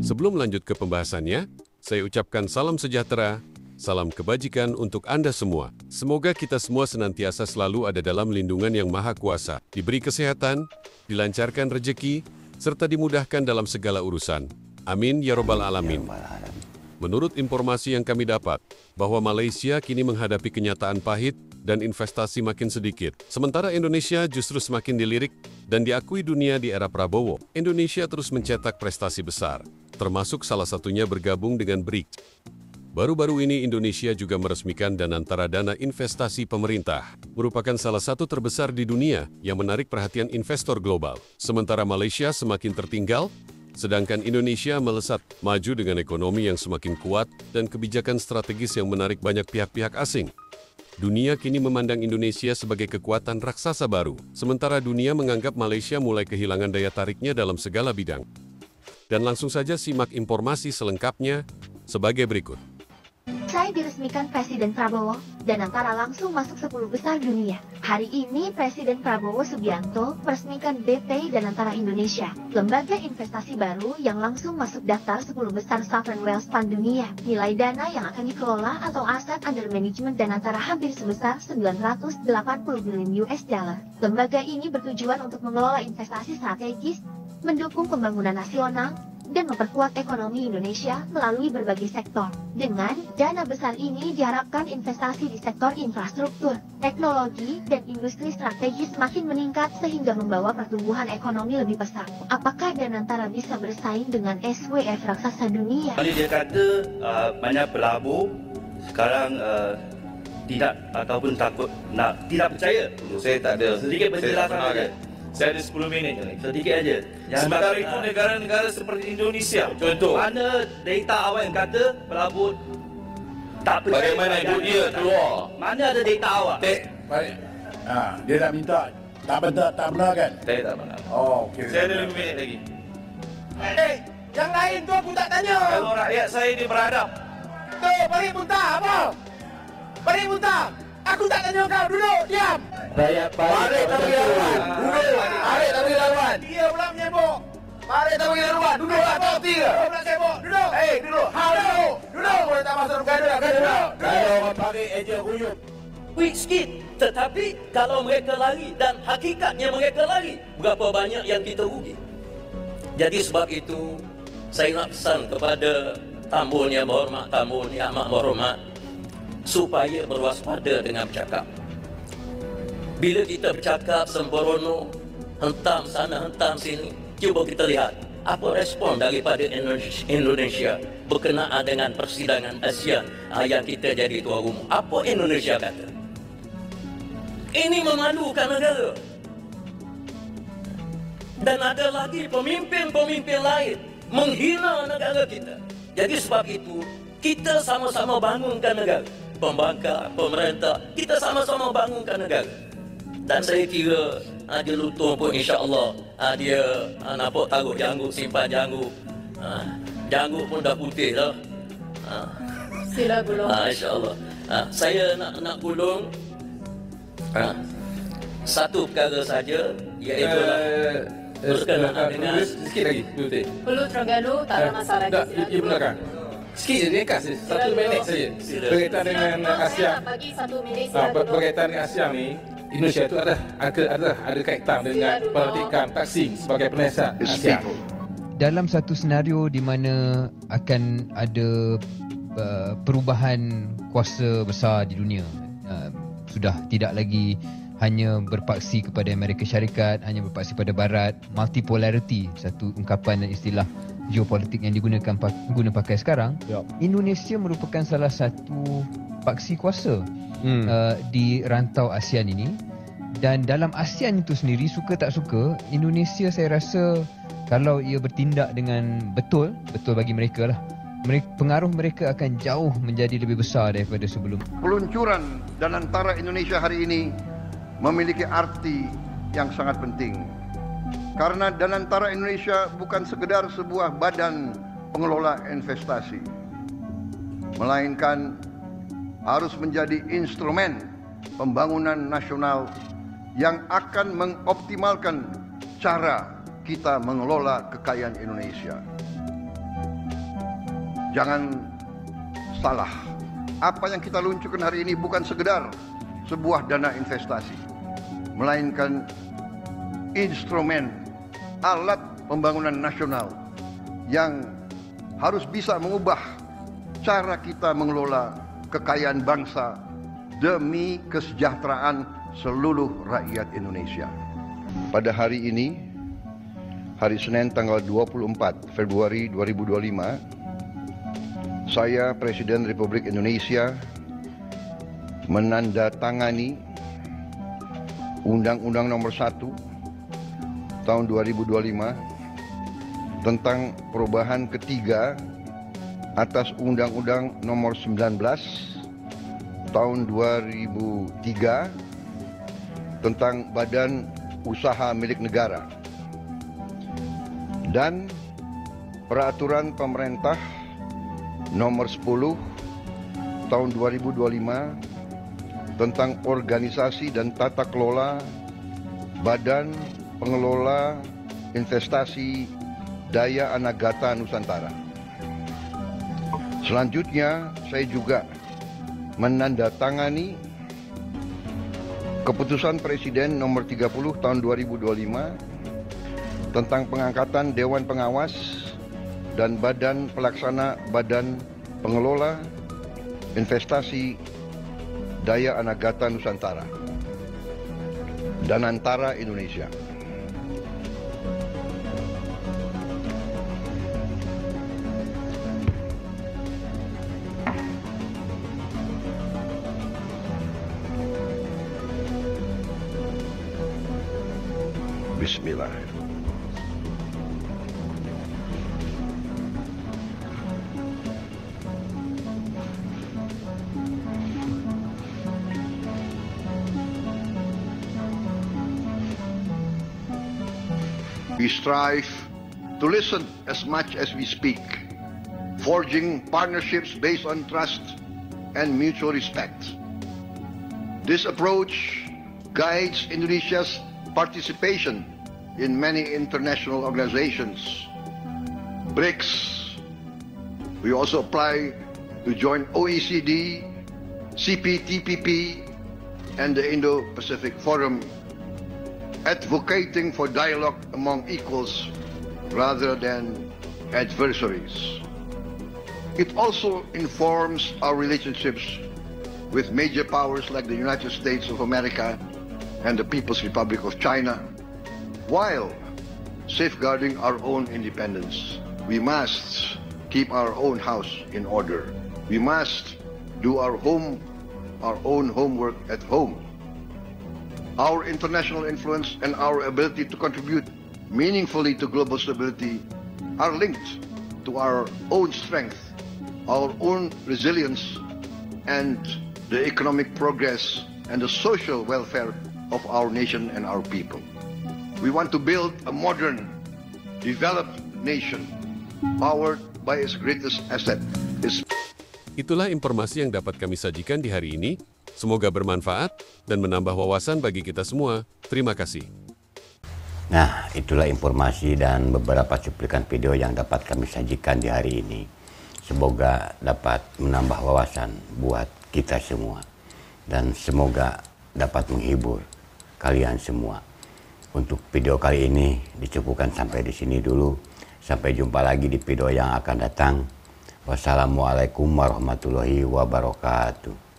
Sebelum lanjut ke pembahasannya, saya ucapkan salam sejahtera, salam kebajikan untuk Anda semua. Semoga kita semua senantiasa selalu ada dalam lindungan Yang Maha Kuasa, diberi kesehatan, dilancarkan rezeki, serta dimudahkan dalam segala urusan. Amin ya Rabbal Alamin. Menurut informasi yang kami dapat, bahwa Malaysia kini menghadapi kenyataan pahit dan investasi makin sedikit. Sementara Indonesia justru semakin dilirik dan diakui dunia di era Prabowo. Indonesia terus mencetak prestasi besar, termasuk salah satunya bergabung dengan BRICS. Baru-baru ini Indonesia juga meresmikan Danantara Dana Investasi Pemerintah, merupakan salah satu terbesar di dunia yang menarik perhatian investor global. Sementara Malaysia semakin tertinggal, sedangkan Indonesia melesat maju dengan ekonomi yang semakin kuat dan kebijakan strategis yang menarik banyak pihak-pihak asing. Dunia kini memandang Indonesia sebagai kekuatan raksasa baru, sementara dunia menganggap Malaysia mulai kehilangan daya tariknya dalam segala bidang. Dan langsung saja simak informasi selengkapnya sebagai berikut. Usai diresmikan Presiden Prabowo, Danantara langsung masuk 10 besar dunia. Hari ini Presiden Prabowo Subianto meresmikan BP Danantara Indonesia, lembaga investasi baru yang langsung masuk daftar 10 besar sovereign wealth fund dunia. Nilai dana yang akan dikelola atau aset under management Danantara hampir sebesar 980 billion US dollar. Lembaga ini bertujuan untuk mengelola investasi strategis, mendukung pembangunan nasional, dan memperkuat ekonomi Indonesia melalui berbagai sektor. Dengan dana besar ini diharapkan investasi di sektor infrastruktur, teknologi, dan industri strategis makin meningkat sehingga membawa pertumbuhan ekonomi lebih pesat. Apakah Danantara bisa bersaing dengan SWF raksasa dunia? Tadi dia kata banyak pelabur sekarang tidak ataupun takut tidak percaya. Saya tak ada. Sedikit penjelasan saja. Saya ada 10 minit ni. Sedikit aja. Sementara itu negara-negara seperti Indonesia, contoh. Mana data awal yang kata pelabur tak percaya? Bagaimana itu dia keluar? Mana ada data awal? Baik. Dia nak minta tak benar kan? Saya tak benar. Oh, okey. Saya ada 5 minit lagi. Yang lain tu aku tak tanya. Kalau rakyat saya ini beradab. Tu, balik muntah apa? Balik muntah. Aku tak tanya kau, duduk, diam. Balik tak bagi laluan. Duduk. Balik tak bagi laluan. Dia pula menyebut. Balik tak bagi laluan. Duduk lah, kau tiga. Kau pula sibuk. Duduk. Duduk. Duduk. Duduk. Boleh tak masuk gaduh. Duduk. Kalau orang balik eja huyuk. Quick sikit. Tetapi kalau mereka lari dan hakikatnya mereka lari, berapa banyak yang kita rugi? Jadi sebab itu saya nak pesan kepada tamu yang berhormat, tamu yang amat berhormat, supaya berwaspada dengan bercakap. Bila kita bercakap sembrono, hentam sana, hentam sini, cuba kita lihat apa respon daripada Indonesia berkenaan dengan persidangan ASEAN yang kita jadi tuan rumah. Apa Indonesia kata? Ini memalukan negara. Dan ada lagi pemimpin-pemimpin lain menghina negara kita. Jadi sebab itu, kita sama-sama bangunkan negara. Pembangkang, pemerintah, kita sama-sama bangunkan negara. Dan saya kira dia Lutung pun insya-Allah dia nampak taruh janggut, simpan janggut. Janggut pun dah putih dah. Sila gulung. Insya-Allah. Saya nak gulung satu perkara saja, iaitu berkenaan dengan sikit lagi. Perlu Terengganu tak ada masalah lagi. Ia benarkan. Sikit je dia kasih 1 minit saja. Berkaitan dengan ASEAN. Bagi 1 minit sila gulung. Berkaitan dengan ASEAN ni, Indonesia itu ada kaitan dengan perhatikan Taksim sebagai penasihat ASEAN. Dalam satu senario di mana akan ada perubahan kuasa besar di dunia, sudah tidak lagi hanya berpaksi kepada Amerika Syarikat, hanya berpaksi pada Barat, multipolarity, satu ungkapan dan istilah geopolitik yang guna pakai sekarang. Indonesia merupakan salah satu paksi kuasa di rantau ASEAN ini. Dan dalam ASEAN itu sendiri, suka tak suka, Indonesia saya rasa kalau ia bertindak dengan betul bagi mereka lah, pengaruh mereka akan jauh menjadi lebih besar daripada sebelum. Peluncuran Danantara Indonesia hari ini memiliki arti yang sangat penting. Karena Danantara Indonesia bukan sekedar sebuah badan pengelola investasi, melainkan harus menjadi instrumen pembangunan nasional yang akan mengoptimalkan cara kita mengelola kekayaan Indonesia. Jangan salah, apa yang kita luncurkan hari ini bukan sekedar sebuah dana investasi, melainkan instrumen alat pembangunan nasional yang harus bisa mengubah cara kita mengelola kekayaan bangsa demi kesejahteraan seluruh rakyat Indonesia. Pada hari ini, hari Senin tanggal 24 Februari 2025, saya Presiden Republik Indonesia menandatangani Undang-Undang Nomor 1 Tahun 2025 tentang perubahan ketiga atas Undang-Undang Nomor 19 Tahun 2003 tentang Badan Usaha Milik Negara dan Peraturan Pemerintah Nomor 10 Tahun 2025 tentang organisasi dan tata kelola Badan Pengelola Investasi Daya Anagata Nusantara. Selanjutnya, saya juga menandatangani Keputusan Presiden Nomor 30 Tahun 2025 tentang pengangkatan Dewan Pengawas dan Badan Pelaksana Badan Pengelola Investasi Daya Anagata Nusantara dan Antara Indonesia. Bismillah. We strive to listen as much as we speak, forging partnerships based on trust and mutual respect. This approach guides Indonesia's participation in many international organizations. BRICS. We also apply to join OECD, CPTPP, and the Indo-Pacific Forum, advocating for dialogue among equals rather than adversaries. It also informs our relationships with major powers like the United States of America and the People's Republic of China, while safeguarding our own independence. We must keep our own house in order. We must do our own homework at home. Our international influence and our ability to contribute meaningfully to global stability are linked to our own strength, our own resilience, and the economic progress and the social welfare of our nation and our people. We want to build a modern, developed nation powered by its greatest asset. Itulah informasi yang dapat kami sajikan di hari ini. Semoga bermanfaat dan menambah wawasan bagi kita semua. Terima kasih. Nah, itulah informasi dan beberapa cuplikan video yang dapat kami sajikan di hari ini. Semoga dapat menambah wawasan buat kita semua. Dan semoga dapat menghibur kalian semua. Untuk video kali ini dicukupkan sampai di sini dulu. Sampai jumpa lagi di video yang akan datang. Wassalamualaikum warahmatullahi wabarakatuh.